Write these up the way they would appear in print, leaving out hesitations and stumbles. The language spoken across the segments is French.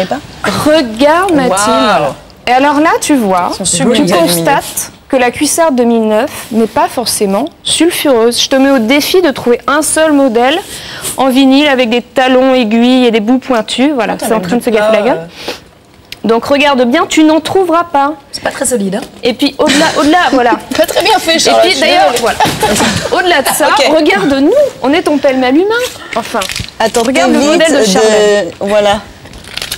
pas. Regarde Mathilde. Wow. Et alors là, tu vois, tu beaux, constates que la cuissarde 2009 n'est pas forcément sulfureuse. Je te mets au défi de trouver un seul modèle en vinyle avec des talons aiguilles et des bouts pointus. Voilà, c'est en train de se gâter la gueule. Donc regarde bien, tu n'en trouveras pas. C'est pas très solide. Hein. Et puis au-delà, voilà. Pas très bien fait, Et Charlotte. puis d'ailleurs, voilà. Au-delà de ça, Ok. regarde-nous, on est ton pêle-mêle humain. Enfin, Attends, regarde le vite modèle de Charlène. Voilà.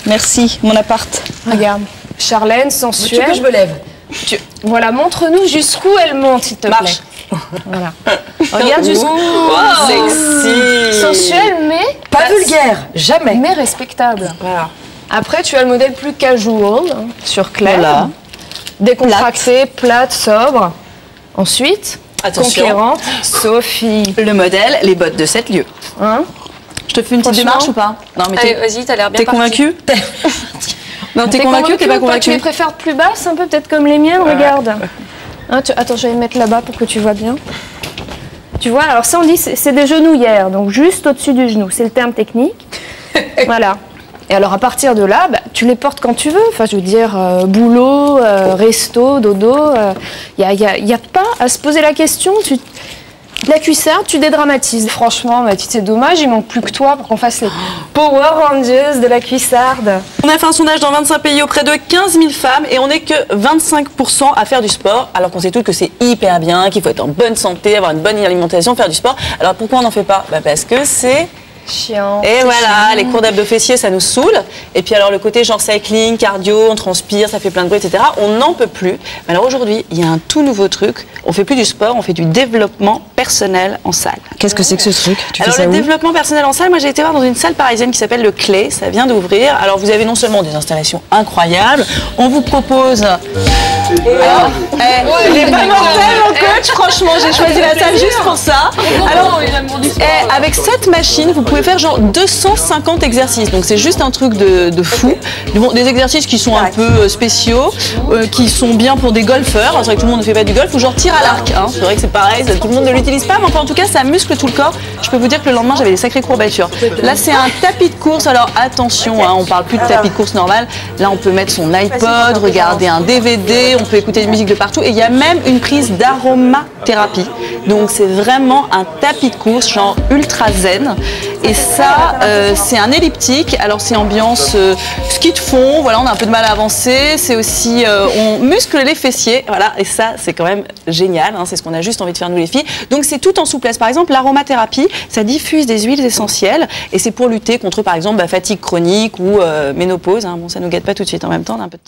Merci, mon appart. Regarde, Charlène, Tu veux sensuelle. que je me lève? Voilà, montre-nous jusqu'où elle monte, s'il te plaît. Marche. Voilà. Regarde jusqu'où. Sexy. Sensuelle, mais Pas vulgaire, jamais. mais respectable. Voilà. Après, tu as le modèle plus casual, hein, sur clair, Voilà. décontracté, plate, sobre. Ensuite, Attention. conquérante, Sophie. Le modèle, les bottes de 7 lieues. Hein? Je te fais une petite Franchement. démarche ou pas? Non, mais Allez, vas-y, t'as l'air bien t'es parti. convaincu? Non, t'es convaincu ou t'es pas ou Tu convaincu? les préfères plus basses, un peu peut-être comme les miennes, regarde. Hein, attends, je vais les mettre là-bas pour que tu vois bien. Tu vois, alors ça on dit c'est des genouillères, donc juste au-dessus du genou, c'est le terme technique. Voilà. Et alors à partir de là, bah, tu les portes quand tu veux. Enfin, je veux dire, boulot, resto, dodo, y a pas à se poser la question. La cuissarde, tu dédramatises. Franchement, Mathilde, c'est dommage, il manque plus que toi pour qu'on fasse les Power Rangers de la cuissarde. On a fait un sondage dans 25 pays auprès de 15 000 femmes et on n'est que 25% à faire du sport, alors qu'on sait toutes que c'est hyper bien, qu'il faut être en bonne santé, avoir une bonne alimentation, faire du sport. Alors pourquoi on n'en fait pas? Bah parce que c'est... Chiant. Et voilà, les cours d'abdos fessiers, ça nous saoule. Et puis alors le côté genre cycling, cardio, on transpire, ça fait plein de bruit, etc. On n'en peut plus. Mais alors aujourd'hui, il y a un tout nouveau truc. On fait plus du sport, on fait du développement personnel en salle. Qu'est-ce que c'est que ce truc? Tu fais Alors ça le où? développement personnel en salle, moi j'ai été voir dans une salle parisienne qui s'appelle le Clé, ça vient d'ouvrir. Alors vous avez non seulement des installations incroyables, on vous propose... Alors, il est pas mortel mon coach, franchement j'ai choisi la salle juste pour ça. Alors, avec cette machine, vous pouvez faire genre 250 exercices, donc c'est juste un truc de fou. Bon, des exercices qui sont un peu spéciaux, qui sont bien pour des golfeurs. C'est vrai que tout le monde ne fait pas du golf, ou genre tir à l'arc. Hein. C'est vrai que c'est pareil, tout le monde ne l'utilise pas, mais enfin, en tout cas ça muscle tout le corps. Je peux vous dire que le lendemain j'avais des sacrées courbatures. Là c'est un tapis de course, alors attention, hein, on parle plus de tapis de course normal. Là on peut mettre son iPod, regarder un DVD, on peut écouter de musique de partout, et il y a même une prise d'aromathérapie. Donc c'est vraiment un tapis de course genre ultra zen. Et ça, c'est un elliptique. Alors c'est ambiance ski de fond. Voilà, on a un peu de mal à avancer. C'est aussi, on muscle les fessiers. Voilà, et ça, c'est quand même génial. Hein, c'est ce qu'on a juste envie de faire nous les filles. Donc c'est tout en souplesse. Par exemple, l'aromathérapie, ça diffuse des huiles essentielles et c'est pour lutter contre, par exemple, fatigue chronique ou ménopause. Hein. Bon, ça nous gâte pas tout de suite en même temps. On a un peu de